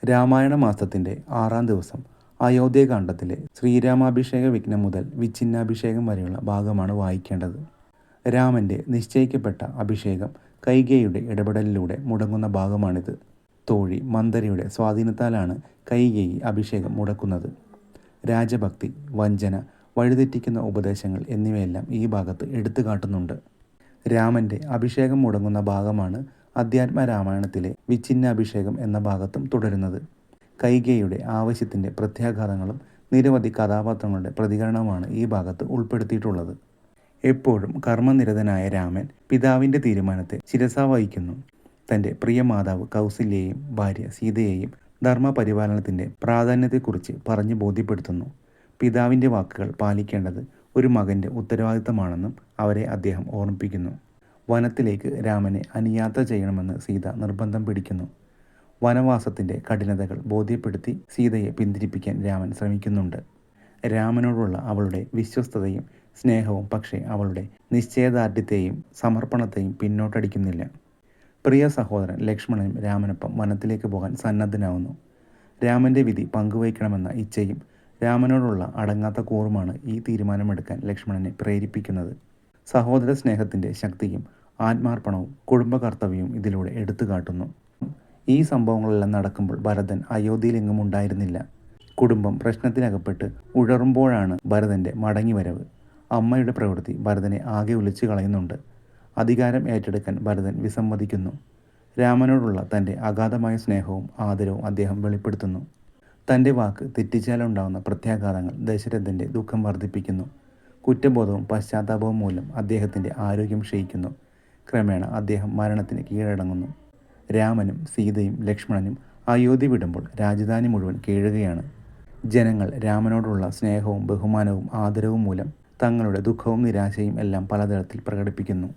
രാമായണ മാസത്തിൻ്റെ 6-ാം ദിവസം അയോധ്യാകാന്ഡത്തിലെ ശ്രീരാമാഭിഷേക വിഘ്നം മുതൽ വിച്ഛിന്നാഭിഷേകം വരെയുള്ള ഭാഗമാണ് വായിക്കേണ്ടത്. രാമൻ്റെ നിശ്ചയിക്കപ്പെട്ട അഭിഷേകം കൈകേയിയുടെ ഇടപെടലിലൂടെ മുടങ്ങുന്ന ഭാഗമാണിത്. തോഴി മന്ദരയുടെ സ്വാധീനത്താലാണ് കൈകേയി അഭിഷേകം മുടക്കുന്നത്. രാജഭക്തി, വഞ്ചന, വഴിതെറ്റിക്കുന്ന ഉപദേശങ്ങൾ എന്നിവയെല്ലാം ഈ ഭാഗത്ത് എടുത്തു കാട്ടുന്നുണ്ട്. രാമൻ്റെ അഭിഷേകം മുടങ്ങുന്ന ഭാഗമാണ് അധ്യാത്മരാമായണത്തിലെ വിച്ഛിന്നാഭിഷേകം എന്ന ഭാഗത്തും തുടരുന്നത്. കൈകേയിയുടെ ആവശ്യത്തിൻ്റെ പ്രത്യാഘാതങ്ങളും നിരവധി കഥാപാത്രങ്ങളുടെ പ്രതികരണവുമാണ് ഈ ഭാഗത്ത് ഉൾപ്പെടുത്തിയിട്ടുള്ളത്. എപ്പോഴും കർമ്മനിരതനായ രാമൻ പിതാവിൻ്റെ തീരുമാനത്തെ ശിരസാ വഹിക്കുന്നു. തൻ്റെ പ്രിയ മാതാവ് കൗസല്യയെയും ഭാര്യ സീതയെയും ധർമ്മപരിപാലനത്തിൻ്റെ പ്രാധാന്യത്തെക്കുറിച്ച് പറഞ്ഞു ബോധ്യപ്പെടുത്തുന്നു. പിതാവിൻ്റെ വാക്കുകൾ പാലിക്കേണ്ടത് ഒരു മകൻ്റെ ഉത്തരവാദിത്തമാണെന്നും അവരെ അദ്ദേഹം ഓർമ്മിപ്പിക്കുന്നു. വനത്തിലേക്ക് രാമനെ അനുയാത്ര ചെയ്യണമെന്ന് സീത നിർബന്ധം പിടിക്കുന്നു. വനവാസത്തിൻ്റെ കഠിനതകൾ ബോധ്യപ്പെടുത്തി സീതയെ പിന്തിരിപ്പിക്കാൻ രാമൻ ശ്രമിക്കുന്നുണ്ട്. രാമനോടുള്ള അവളുടെ വിശ്വസ്തതയും സ്നേഹവും പക്ഷേ അവളുടെ നിശ്ചയദാർഢ്യത്തെയും സമർപ്പണത്തെയും പിന്നോട്ടടിക്കുന്നില്ല. പ്രിയ സഹോദരൻ ലക്ഷ്മണനും രാമനൊപ്പം വനത്തിലേക്ക് പോകാൻ സന്നദ്ധനാവുന്നു. രാമൻ്റെ വിധി പങ്കുവയ്ക്കണമെന്ന ഇച്ഛയും രാമനോടുള്ള അടങ്ങാത്ത കൂറുമാണ് ഈ തീരുമാനമെടുക്കാൻ ലക്ഷ്മണനെ പ്രേരിപ്പിക്കുന്നത്. സഹോദര സ്നേഹത്തിൻ്റെ ശക്തിയും ആത്മാർപ്പണവും കുടുംബകർത്തവ്യവും ഇതിലൂടെ എടുത്തു കാട്ടുന്നു. ഈ സംഭവങ്ങളെല്ലാം നടക്കുമ്പോൾ ഭരതൻ അയോധ്യയിലെങ്ങും ഉണ്ടായിരുന്നില്ല. കുടുംബം പ്രശ്നത്തിനകപ്പെട്ട് ഉഴറുമ്പോഴാണ് ഭരതൻ്റെ മടങ്ങിവരവ്. അമ്മയുടെ പ്രവൃത്തി ഭരതനെ ആകെ ഉലച്ചു കളയുന്നുണ്ട്. അധികാരം ഏറ്റെടുക്കാൻ ഭരതൻ വിസമ്മതിക്കുന്നു. രാമനോടുള്ള തൻ്റെ അഗാധമായ സ്നേഹവും ആദരവും അദ്ദേഹം വെളിപ്പെടുത്തുന്നു. തൻ്റെ വാക്ക് തെറ്റിച്ചാലുണ്ടാകുന്ന പ്രത്യാഘാതങ്ങൾ ദശരഥൻ്റെ ദുഃഖം വർദ്ധിപ്പിക്കുന്നു. കുറ്റബോധവും പശ്ചാത്താപവും മൂലം അദ്ദേഹത്തിൻ്റെ ആരോഗ്യം ക്ഷയിക്കുന്നു. ക്രമേണ അദ്ദേഹം മരണത്തിന് കീഴടങ്ങുന്നു. രാമനും സീതയും ലക്ഷ്മണനും അയോധ്യ വിടുമ്പോൾ രാജധാനി മുഴുവൻ കീഴുകയാണ്. ജനങ്ങൾ രാമനോടുള്ള സ്നേഹവും ബഹുമാനവും ആദരവും മൂലം തങ്ങളുടെ ദുഃഖവും നിരാശയും എല്ലാം പലതരത്തിൽ പ്രകടിപ്പിക്കുന്നു.